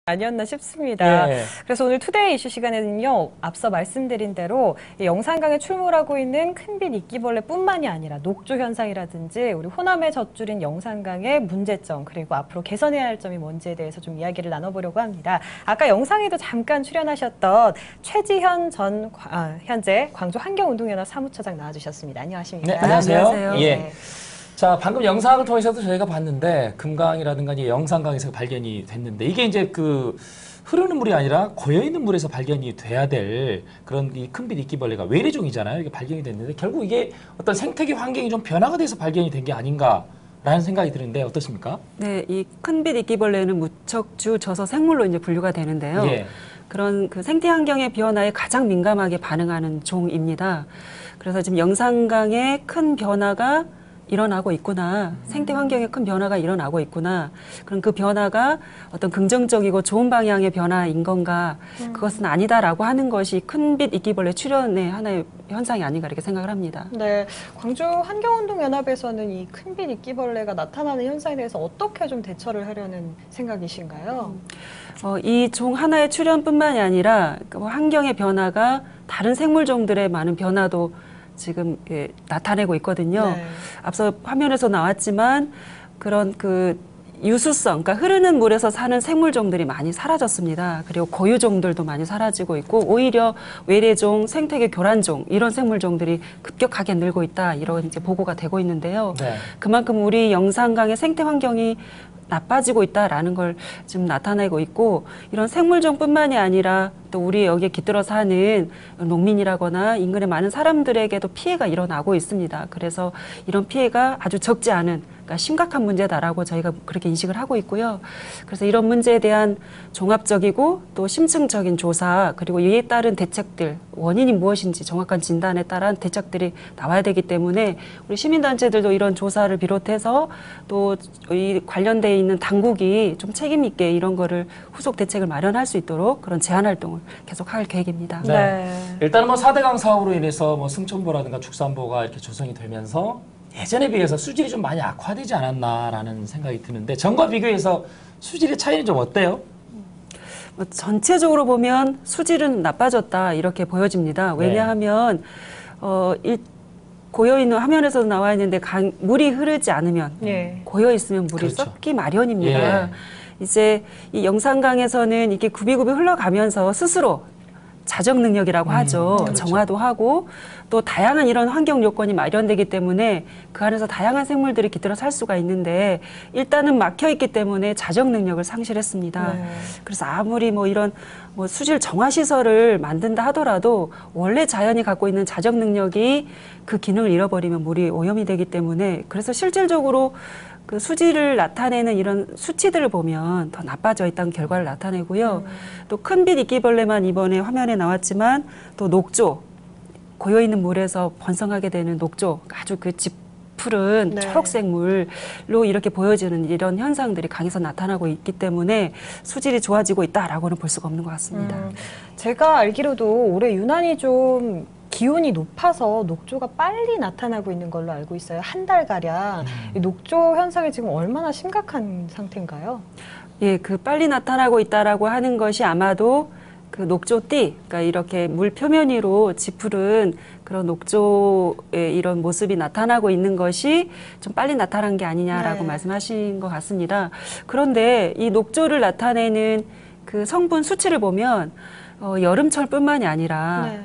아니었나 싶습니다. 예. 그래서 오늘 투데이 이슈 시간에는요, 앞서 말씀드린 대로 이 영산강에 출몰하고 있는 큰빛 이끼벌레뿐만이 아니라 녹조 현상이라든지 우리 호남의 젖줄인 영산강의 문제점, 그리고 앞으로 개선해야 할 점이 뭔지에 대해서 좀 이야기를 나눠보려고 합니다. 아까 영상에도 잠깐 출연하셨던 최지현 현재 광주 환경운동연합 사무처장 나와주셨습니다. 안녕하십니까? 네, 안녕하세요. 안녕하세요. 예. 네. 자, 방금 영상을 통해서도 저희가 봤는데 금강이라든가 이제 영산강에서 발견이 됐는데 이게 이제 그 흐르는 물이 아니라 고여 있는 물에서 발견이 돼야 될 그런 이 큰빛 이끼벌레가 외래종이잖아요. 이게 발견이 됐는데 결국 이게 어떤 생태계 환경이 좀 변화가 돼서 발견이 된 게 아닌가라는 생각이 드는데 어떻습니까? 네, 이 큰빛 이끼벌레는 무척주 저서 생물로 이제 분류가 되는데요. 예. 그런 그 생태 환경의 변화에 가장 민감하게 반응하는 종입니다. 그래서 지금 영산강에 큰 변화가 일어나고 있구나. 생태 환경에 큰 변화가 일어나고 있구나. 그럼 그 변화가 어떤 긍정적이고 좋은 방향의 변화인 건가? 그것은 아니다라고 하는 것이 큰빛 이끼벌레 출현의 하나의 현상이 아닌가 이렇게 생각을 합니다. 네, 광주 환경운동연합에서는 이 큰빛 이끼벌레가 나타나는 현상에 대해서 어떻게 좀 대처를 하려는 생각이신가요? 이 종 하나의 출현뿐만이 아니라 환경의 변화가 다른 생물종들의 많은 변화도 지금 나타내고 있거든요. 네. 앞서 화면에서 나왔지만 그런 그 유수성, 그러니까 흐르는 물에서 사는 생물종들이 많이 사라졌습니다. 그리고 고유종들도 많이 사라지고 있고 오히려 외래종, 생태계 교란종 이런 생물종들이 급격하게 늘고 있다 이런 이제 보고가 되고 있는데요. 네. 그만큼 우리 영산강의 생태 환경이 나빠지고 있다라는 걸 지금 나타내고 있고 이런 생물종뿐만이 아니라 또 우리 여기에 깃들어 사는 농민이라거나 인근의 많은 사람들에게도 피해가 일어나고 있습니다. 그래서 이런 피해가 아주 적지 않은 그러니까 심각한 문제다라고 저희가 그렇게 인식을 하고 있고요. 그래서 이런 문제에 대한 종합적이고 또 심층적인 조사 그리고 이에 따른 대책들 원인이 무엇인지 정확한 진단에 따른 대책들이 나와야 되기 때문에 우리 시민단체들도 이런 조사를 비롯해서 또 이 관련돼 있는 당국이 좀 책임 있게 이런 거를 후속 대책을 마련할 수 있도록 그런 제안 활동을 계속 할 계획입니다. 네. 네. 일단은 뭐 4대강 사업으로 인해서 뭐 승천보라든가 축산보가 이렇게 조성이 되면서 예전에 비해서 수질이 좀 많이 악화되지 않았나라는 생각이 드는데 전과 비교해서 수질의 차이는 좀 어때요? 전체적으로 보면 수질은 나빠졌다 이렇게 보여집니다. 왜냐하면 고여있는 화면에서도 나와 있는데 물이 흐르지 않으면 네. 고여있으면 물이 그렇죠. 썩기 마련입니다. 예. 이제 이 영산강에서는 이게 굽이굽이 흘러가면서 스스로 자정 능력이라고 하죠. 그렇죠. 정화도 하고 또 다양한 이런 환경 요건이 마련되기 때문에 그 안에서 다양한 생물들이 깃들어 살 수가 있는데 일단은 막혀 있기 때문에 자정 능력을 상실했습니다. 네. 그래서 아무리 뭐 이런 뭐 수질 정화 시설을 만든다 하더라도 원래 자연이 갖고 있는 자정 능력이 그 기능을 잃어버리면 물이 오염이 되기 때문에 그래서 실질적으로 그 수질을 나타내는 이런 수치들을 보면 더 나빠져 있다는 결과를 나타내고요. 또 큰빛 이끼벌레만 이번에 화면에 나왔지만 또 녹조, 고여있는 물에서 번성하게 되는 녹조, 아주 그 짙은 네. 초록색 물로 이렇게 보여지는 이런 현상들이 강에서 나타나고 있기 때문에 수질이 좋아지고 있다라고는 볼 수가 없는 것 같습니다. 제가 알기로도 올해 유난히 좀 기온이 높아서 녹조가 빨리 나타나고 있는 걸로 알고 있어요. 한 달가량. 이 녹조 현상이 지금 얼마나 심각한 상태인가요? 예, 그 빨리 나타나고 있다라고 하는 것이 아마도 그 녹조띠, 그러니까 이렇게 물 표면 위로 짙은 그런 녹조의 이런 모습이 나타나고 있는 것이 좀 빨리 나타난 게 아니냐라고 네. 말씀하신 것 같습니다. 그런데 이 녹조를 나타내는 그 성분 수치를 보면 여름철뿐만이 아니라 네.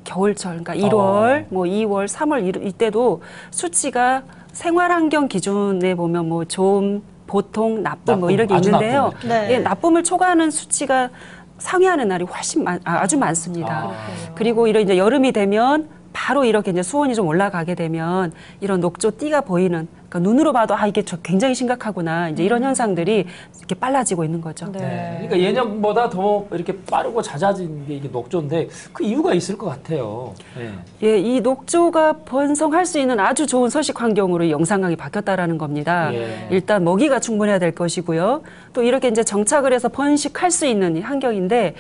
겨울철, 그러니까 1월, 뭐 2월, 3월 이때도 수치가 생활환경 기준에 보면 뭐 좋음, 보통, 나쁨 뭐 이렇게 아주 있는데요. 나쁨 이렇게. 네. 예, 나쁨을 초과하는 수치가 상회하는 날이 훨씬 아주 많습니다. 그리고 이런 이제 여름이 되면 바로 이렇게 이제 수온이 좀 올라가게 되면 이런 녹조띠가 보이는 그러니까 눈으로 봐도 이게 굉장히 심각하구나 이제 이런 현상들이 이렇게 빨라지고 있는 거죠. 네. 네. 그러니까 예년보다 더 이렇게 빠르고 잦아진 게 이게 녹조인데 그 이유가 있을 것 같아요. 네. 예, 이 녹조가 번성할 수 있는 아주 좋은 서식 환경으로 이 영산강이 바뀌었다라는 겁니다. 예. 일단 먹이가 충분해야 될 것이고요. 또 이렇게 이제 정착을 해서 번식할 수 있는 이 환경인데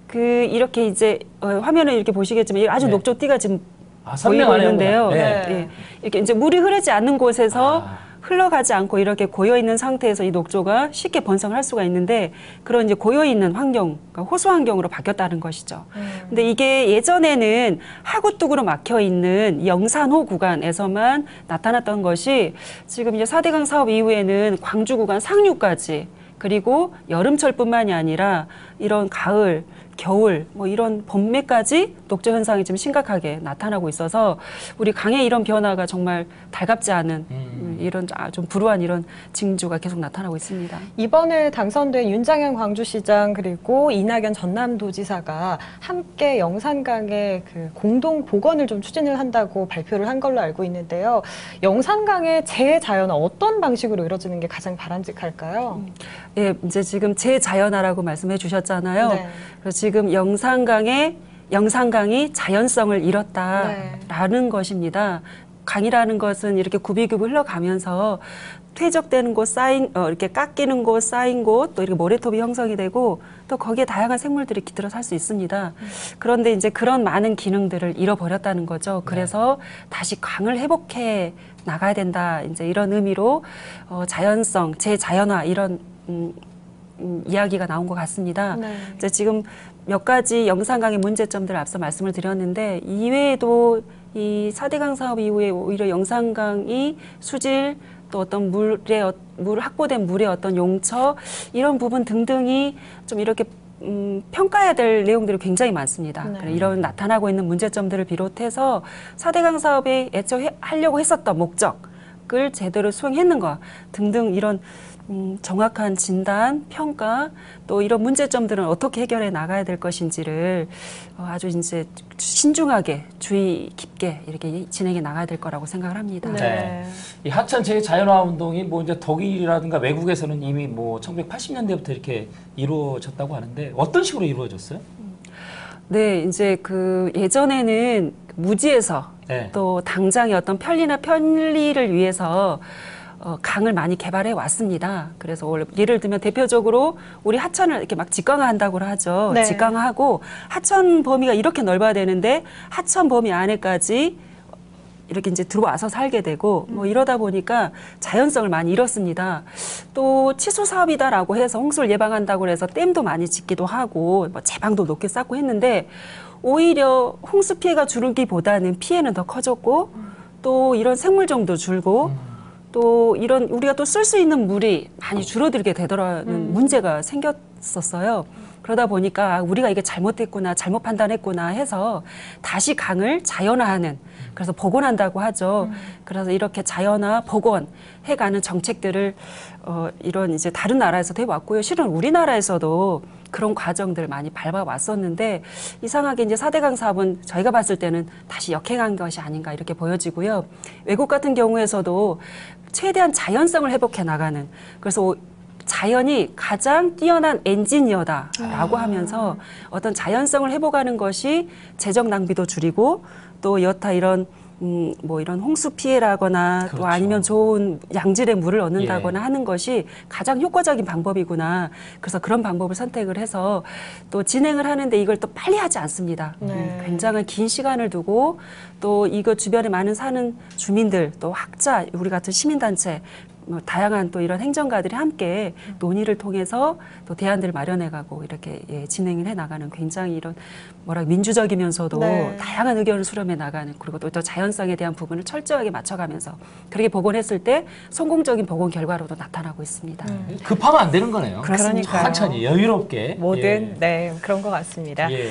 그 이렇게 이제 화면을 이렇게 보시겠지만 아주 네. 녹조띠가 지금 보이고 선명하네요. 있는데요. 네. 네. 예, 이렇게 이제 물이 흐르지 않는 곳에서 흘러가지 않고 이렇게 고여 있는 상태에서 이 녹조가 쉽게 번성을 할 수가 있는데 그런 이제 고여 있는 환경, 그러니까 호수 환경으로 바뀌었다는 것이죠. 근데 이게 예전에는 하구뚝으로 막혀 있는 이 영산호 구간에서만 나타났던 것이 지금 이제 4대강 사업 이후에는 광주 구간 상류까지 그리고 여름철뿐만이 아니라 이런 가을, 겨울, 뭐 이런 봄매까지 녹조 현상이 좀 심각하게 나타나고 있어서 우리 강의 이런 변화가 정말 달갑지 않은 이런 좀 불우한 이런 징조가 계속 나타나고 있습니다. 이번에 당선된 윤장현 광주시장 그리고 이낙연 전남도지사가 함께 영산강의 그 공동 복원을 좀 추진을 한다고 발표를 한 걸로 알고 있는데요. 영산강의 재자연화 어떤 방식으로 이루어지는 게 가장 바람직할까요? 예, 이제 지금 재자연화라고 말씀해 주셨잖아요. 네. 그래서 지금 영산강이 자연성을 잃었다라는 것입니다. 강이라는 것은 이렇게 굽이굽이 흘러가면서 퇴적되는 곳, 이렇게 깎이는 곳, 쌓인 곳, 또 이렇게 모래톱이 형성이 되고 또 거기에 다양한 생물들이 깃들어 살 수 있습니다. 그런데 이제 그런 많은 기능들을 잃어버렸다는 거죠. 그래서 다시 강을 회복해 나가야 된다. 이제 이런 의미로 자연성, 재자연화 이런 이야기가 나온 것 같습니다. 네. 이제 지금 몇 가지 영산강의 문제점들을 앞서 말씀을 드렸는데 이외에도 이 4대강 사업 이후에 오히려 영산강이 수질 또 어떤 확보된 물의 어떤 용처 이런 부분 등등이 좀 이렇게 평가해야 될 내용들이 굉장히 많습니다. 네. 이런 나타나고 있는 문제점들을 비롯해서 4대강 사업에 애초에 하려고 했었던 목적을 제대로 수행했는가 등등 이런 정확한 진단, 평가, 또 이런 문제점들은 어떻게 해결해 나가야 될 것인지를 아주 이제 신중하게 주의 깊게 이렇게 진행해 나가야 될 거라고 생각을 합니다. 네. 이 하천 재자연화 운동이 뭐 이제 독일이라든가 외국에서는 이미 뭐 1980년대부터 이렇게 이루어졌다고 하는데 어떤 식으로 이루어졌어요? 네, 이제 그 예전에는 무지에서 네. 또 당장의 어떤 편리를 위해서 강을 많이 개발해 왔습니다. 그래서 예를 들면 대표적으로 우리 하천을 이렇게 막 직강화한다고 하죠. 네. 직강화하고 하천 범위가 이렇게 넓어야 되는데 하천 범위 안에까지 이렇게 이제 들어와서 살게 되고 뭐 이러다 보니까 자연성을 많이 잃었습니다. 또 치수 사업이다라고 해서 홍수를 예방한다고 해서 댐도 많이 짓기도 하고 뭐 제방도 높게 쌓고 했는데 오히려 홍수 피해가 줄기보다는 피해는 더 커졌고 또 이런 생물종도 줄고 또 이런 우리가 또 쓸 수 있는 물이 많이 줄어들게 되더라는 문제가 생겼었어요. 그러다 보니까 우리가 이게 잘못했구나, 잘못 판단했구나 해서 다시 강을 자연화하는, 그래서 복원한다고 하죠. 그래서 이렇게 자연화, 복원 해가는 정책들을 이런 이제 다른 나라에서도 해왔고요. 실은 우리나라에서도 그런 과정들을 많이 밟아왔었는데 이상하게 이제 4대강 사업은 저희가 봤을 때는 다시 역행한 것이 아닌가 이렇게 보여지고요. 외국 같은 경우에서도 최대한 자연성을 회복해 나가는, 그래서 자연이 가장 뛰어난 엔지니어다라고 하면서 어떤 자연성을 회복하는 것이 재정 낭비도 줄이고 또 여타 이런 뭐 이런 홍수 피해라거나 그렇죠. 또 아니면 좋은 양질의 물을 얻는다거나 하는 것이 가장 효과적인 방법이구나. 그래서 그런 방법을 선택을 해서 또 진행을 하는데 이걸 또 빨리 하지 않습니다. 네. 굉장히 긴 시간을 두고 또 이거 주변에 많은 사는 주민들 또 학자 우리 같은 시민단체 뭐 다양한 또 이런 행정가들이 함께 논의를 통해서 또 대안들을 마련해가고 이렇게 진행을 해나가는 굉장히 이런 민주적이면서도 네. 다양한 의견을 수렴해 나가는, 그리고 또 자연성에 대한 부분을 철저하게 맞춰가면서 그렇게 복원했을 때 성공적인 복원 결과로도 나타나고 있습니다. 급하면 안 되는 거네요. 그러니까요. 천천히 여유롭게. 뭐든 네 그런 것 같습니다. 예.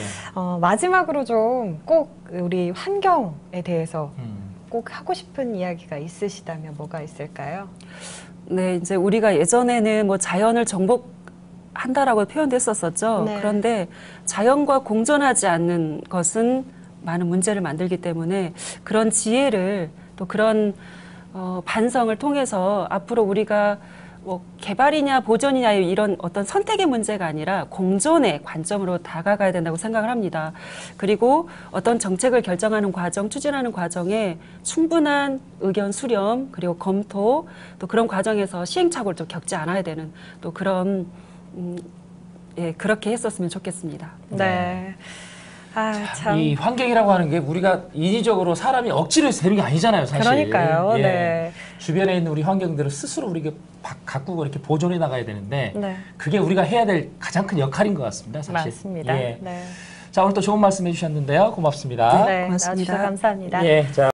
마지막으로 좀 꼭 우리 환경에 대해서 꼭 하고 싶은 이야기가 있으시다면 뭐가 있을까요? 네, 이제 우리가 예전에는 뭐 자연을 정복한다라고 표현도 했었었죠. 네. 그런데 자연과 공존하지 않는 것은 많은 문제를 만들기 때문에 그런 지혜를 또 그런 반성을 통해서 앞으로 우리가 뭐 개발이냐 보존이냐 이런 어떤 선택의 문제가 아니라 공존의 관점으로 다가가야 된다고 생각을 합니다. 그리고 어떤 정책을 결정하는 과정, 추진하는 과정에 충분한 의견 수렴 그리고 검토 또 그런 과정에서 시행착오를 좀 겪지 않아야 되는 또 그런 그렇게 했었으면 좋겠습니다. 네. 아, 참. 이 환경이라고 하는 게 우리가 인위적으로 사람이 억지로 해서 되는 게 아니잖아요, 사실. 그러니까요. 예. 네. 주변에 있는 우리 환경들을 스스로 우리가 가꾸고 이렇게 보존해 나가야 되는데 네. 그게 우리가 해야 될 가장 큰 역할인 것 같습니다. 사실. 맞습니다. 예. 네. 자, 오늘 또 좋은 말씀 해주셨는데요. 고맙습니다. 네, 고맙습니다. 나와주셔서 감사합니다. 예, 자.